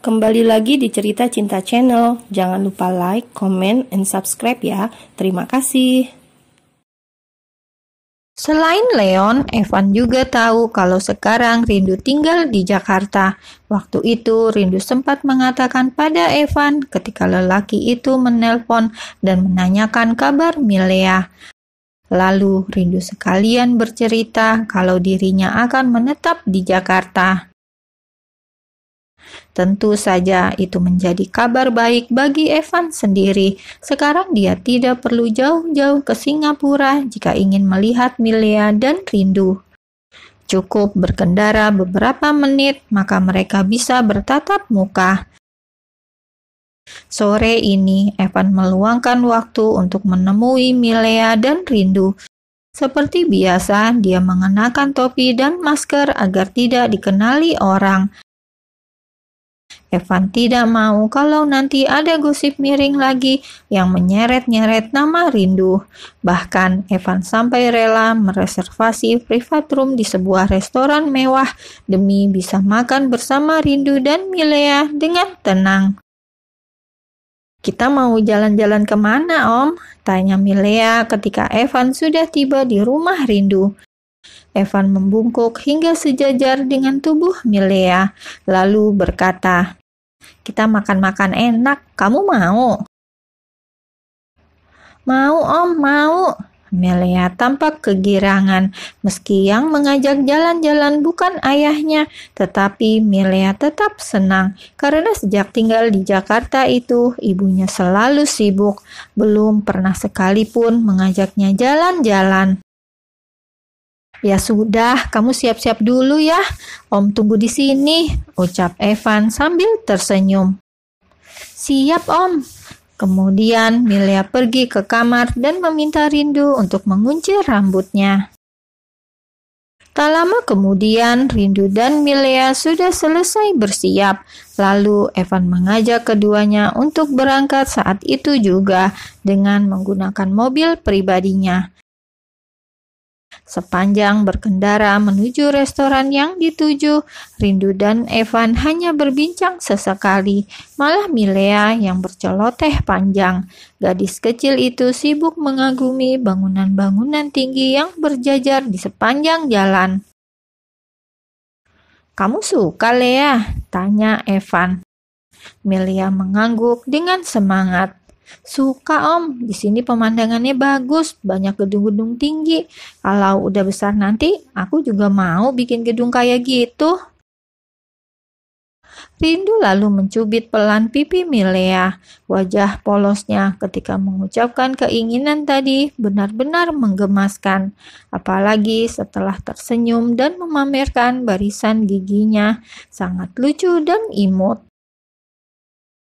kembali lagi di Cerita Cinta Channel. Jangan lupa like, comment, and subscribe ya. Terima kasih. Selain Leon, Evan juga tahu kalau sekarang Rindu tinggal di Jakarta. Waktu itu Rindu sempat mengatakan pada Evan ketika lelaki itu menelpon dan menanyakan kabar Milea. Lalu Rindu sekalian bercerita kalau dirinya akan menetap di Jakarta. Tentu saja itu menjadi kabar baik bagi Evan sendiri. Sekarang dia tidak perlu jauh-jauh ke Singapura jika ingin melihat Milea dan Rindu. Cukup berkendara beberapa menit, maka mereka bisa bertatap muka. Sore ini, Evan meluangkan waktu untuk menemui Milea dan Rindu. Seperti biasa, dia mengenakan topi dan masker agar tidak dikenali orang. Evan tidak mau kalau nanti ada gosip miring lagi yang menyeret-nyeret nama Rindu. Bahkan Evan sampai rela mereservasi private room di sebuah restoran mewah demi bisa makan bersama Rindu dan Milea dengan tenang. "Kita mau jalan-jalan kemana, Om?" tanya Milea ketika Evan sudah tiba di rumah Rindu. Evan membungkuk hingga sejajar dengan tubuh Milea, lalu berkata, "Kita makan-makan enak, kamu mau?" "Mau, Om, mau." Milea tampak kegirangan. Meski yang mengajak jalan-jalan bukan ayahnya, tetapi Milea tetap senang karena sejak tinggal di Jakarta itu ibunya selalu sibuk, belum pernah sekalipun mengajaknya jalan-jalan. "Ya sudah, kamu siap-siap dulu ya. Om tunggu di sini," ucap Evan sambil tersenyum. "Siap, Om." Kemudian Milea pergi ke kamar dan meminta Rindu untuk mengunci rambutnya. Tak lama kemudian, Rindu dan Milea sudah selesai bersiap. Lalu Evan mengajak keduanya untuk berangkat saat itu juga dengan menggunakan mobil pribadinya. Sepanjang berkendara menuju restoran yang dituju, Rindu dan Evan hanya berbincang sesekali. Malah Milea yang berceloteh panjang. Gadis kecil itu sibuk mengagumi bangunan-bangunan tinggi yang berjajar di sepanjang jalan. "Kamu suka, Lea?" tanya Evan. Milea mengangguk dengan semangat. "Suka, Om. Di sini pemandangannya bagus, banyak gedung-gedung tinggi. Kalau udah besar nanti, aku juga mau bikin gedung kayak gitu." Rindu lalu mencubit pelan pipi Milea. Wajah polosnya ketika mengucapkan keinginan tadi benar-benar menggemaskan. Apalagi setelah tersenyum dan memamerkan barisan giginya, sangat lucu dan imut.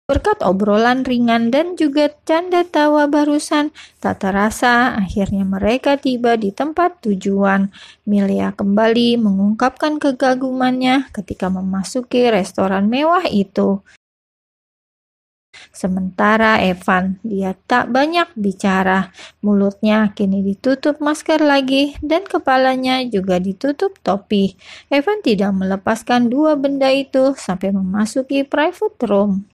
Berkat obrolan ringan dan juga canda tawa barusan, tak terasa akhirnya mereka tiba di tempat tujuan. Milea kembali mengungkapkan kegagumannya ketika memasuki restoran mewah itu. Sementara Evan, dia tak banyak bicara. Mulutnya kini ditutup masker lagi dan kepalanya juga ditutup topi. Evan tidak melepaskan dua benda itu sampai memasuki private room.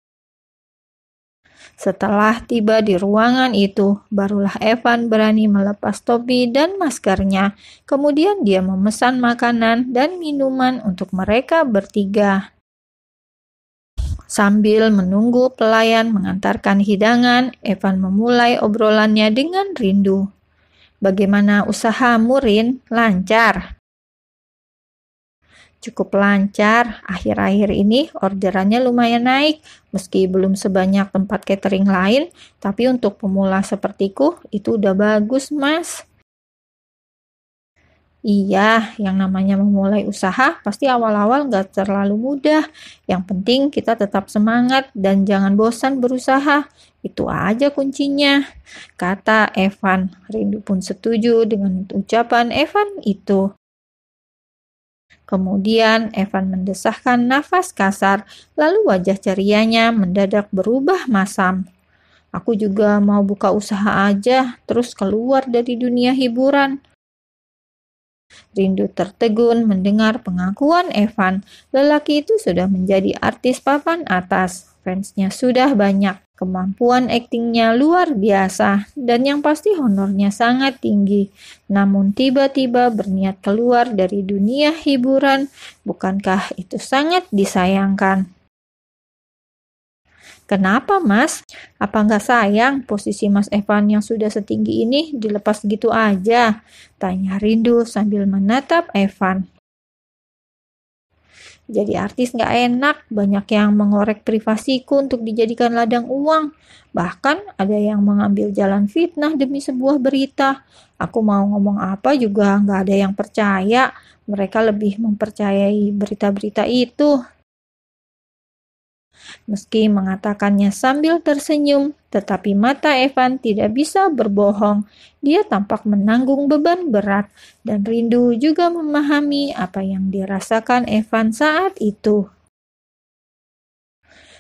Setelah tiba di ruangan itu, barulah Evan berani melepas topi dan maskernya. Kemudian dia memesan makanan dan minuman untuk mereka bertiga. Sambil menunggu pelayan mengantarkan hidangan, Evan memulai obrolannya dengan Rindu. "Bagaimana usahamu, Rin? Lancar?" "Cukup lancar, akhir-akhir ini orderannya lumayan naik, meski belum sebanyak tempat catering lain, tapi untuk pemula sepertiku itu udah bagus, Mas." "Iya, yang namanya memulai usaha pasti awal-awal gak terlalu mudah. Yang penting kita tetap semangat dan jangan bosan berusaha. Itu aja kuncinya," kata Evan. Rindu pun setuju dengan ucapan Evan itu. Kemudian Evan mendesahkan nafas kasar, lalu wajah cerianya mendadak berubah masam. "Aku juga mau buka usaha aja, terus keluar dari dunia hiburan." Rindu tertegun mendengar pengakuan Evan. Lelaki itu sudah menjadi artis papan atas. Fansnya sudah banyak. Kemampuan aktingnya luar biasa. Dan yang pasti honornya sangat tinggi. Namun tiba-tiba berniat keluar dari dunia hiburan. Bukankah itu sangat disayangkan? Kenapa, Mas? Apa nggak sayang posisi Mas Evan yang sudah setinggi ini dilepas gitu aja? Tanya Rindu sambil menatap Evan. Jadi artis nggak enak, banyak yang mengorek privasiku untuk dijadikan ladang uang. Bahkan ada yang mengambil jalan fitnah demi sebuah berita. Aku mau ngomong apa juga nggak ada yang percaya. Mereka lebih mempercayai berita-berita itu. Meski mengatakannya sambil tersenyum, tetapi mata Evan tidak bisa berbohong. Dia tampak menanggung beban berat, dan Rindu juga memahami apa yang dirasakan Evan saat itu.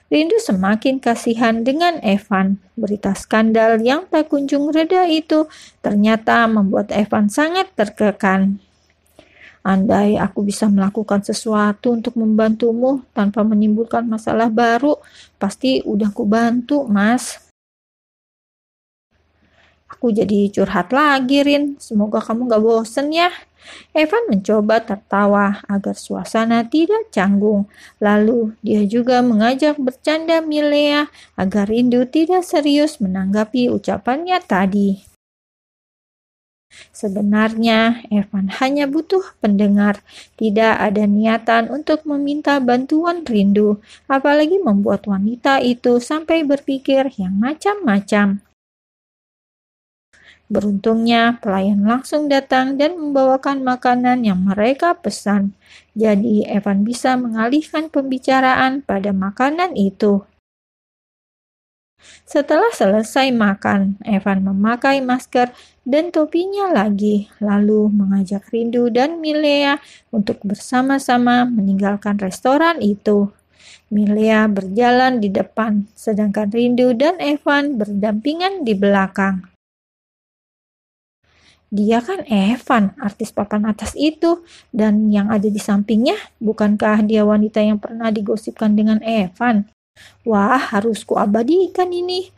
Rindu semakin kasihan dengan Evan. Berita skandal yang tak kunjung reda itu ternyata membuat Evan sangat tertekan. Andai aku bisa melakukan sesuatu untuk membantumu tanpa menimbulkan masalah baru, pasti udah kubantu, Mas. Aku jadi curhat lagi, Rin. Semoga kamu gak bosen ya. Evan mencoba tertawa agar suasana tidak canggung. Lalu dia juga mengajak bercanda Milea agar Rindu tidak serius menanggapi ucapannya tadi. Sebenarnya, Evan hanya butuh pendengar. Tidak ada niatan untuk meminta bantuan Rindu, apalagi membuat wanita itu sampai berpikir yang macam-macam. Beruntungnya, pelayan langsung datang dan membawakan makanan yang mereka pesan. Jadi, Evan bisa mengalihkan pembicaraan pada makanan itu. Setelah selesai makan, Evan memakai masker dan topinya lagi, lalu mengajak Rindu dan Milea untuk bersama-sama meninggalkan restoran itu. Milea berjalan di depan, sedangkan Rindu dan Evan berdampingan di belakang. Dia kan Evan, artis papan atas itu, dan yang ada di sampingnya, bukankah dia wanita yang pernah digosipkan dengan Evan? Wah, harus kuabadikan ini.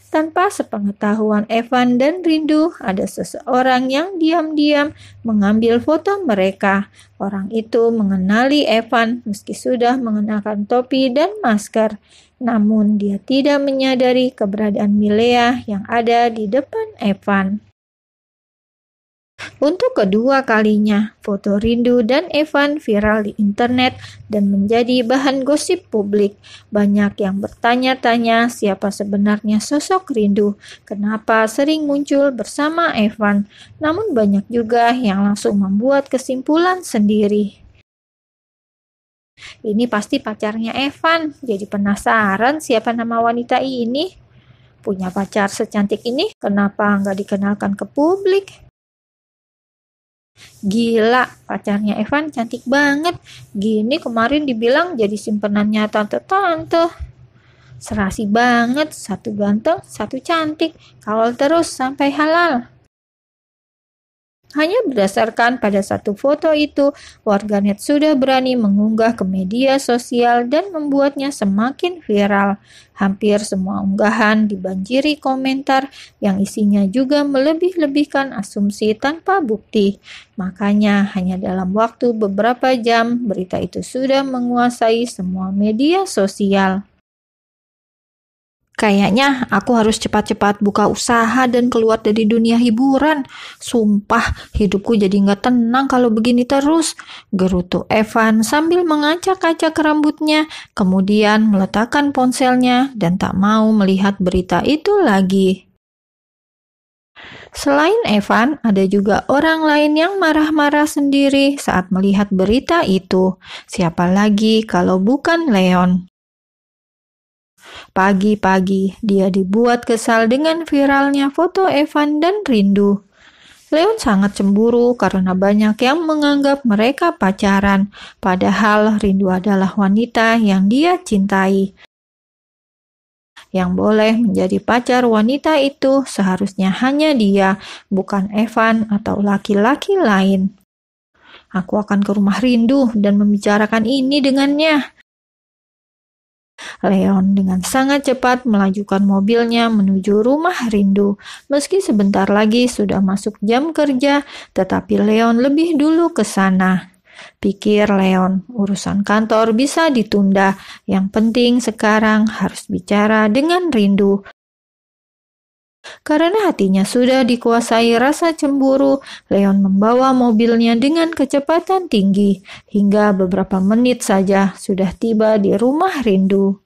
Tanpa sepengetahuan Evan dan Rindu, ada seseorang yang diam-diam mengambil foto mereka. Orang itu mengenali Evan meski sudah mengenakan topi dan masker. Namun dia tidak menyadari keberadaan Milea yang ada di depan Evan. Untuk kedua kalinya, foto Rindu dan Evan viral di internet dan menjadi bahan gosip publik. Banyak yang bertanya-tanya siapa sebenarnya sosok Rindu, kenapa sering muncul bersama Evan. Namun banyak juga yang langsung membuat kesimpulan sendiri. Ini pasti pacarnya Evan, jadi penasaran siapa nama wanita ini. Punya pacar secantik ini, kenapa nggak dikenalkan ke publik? Gila, pacarnya Evan cantik banget. Gini kemarin dibilang jadi simpenannya tante-tante. Serasi banget, satu ganteng, satu cantik. Kawal terus sampai halal. Hanya berdasarkan pada satu foto itu, warganet sudah berani mengunggah ke media sosial dan membuatnya semakin viral. Hampir semua unggahan dibanjiri komentar yang isinya juga melebih-lebihkan asumsi tanpa bukti. Makanya hanya dalam waktu beberapa jam, berita itu sudah menguasai semua media sosial. Kayaknya aku harus cepat-cepat buka usaha dan keluar dari dunia hiburan. Sumpah, hidupku jadi nggak tenang kalau begini terus. Gerutu Evan sambil mengacak-acak rambutnya, kemudian meletakkan ponselnya dan tak mau melihat berita itu lagi. Selain Evan, ada juga orang lain yang marah-marah sendiri saat melihat berita itu. Siapa lagi kalau bukan Leon? Pagi-pagi, dia dibuat kesal dengan viralnya foto Evan dan Rindu. Leon sangat cemburu karena banyak yang menganggap mereka pacaran, padahal Rindu adalah wanita yang dia cintai. Yang boleh menjadi pacar wanita itu seharusnya hanya dia, bukan Evan atau laki-laki lain. Aku akan ke rumah Rindu dan membicarakan ini dengannya. Leon dengan sangat cepat melajukan mobilnya menuju rumah Rindu. Meski sebentar lagi sudah masuk jam kerja, tetapi Leon lebih dulu ke sana. Pikir Leon, urusan kantor bisa ditunda. Yang penting sekarang harus bicara dengan Rindu. Karena hatinya sudah dikuasai rasa cemburu, Leon membawa mobilnya dengan kecepatan tinggi. Hingga beberapa menit saja sudah tiba di rumah Rindu.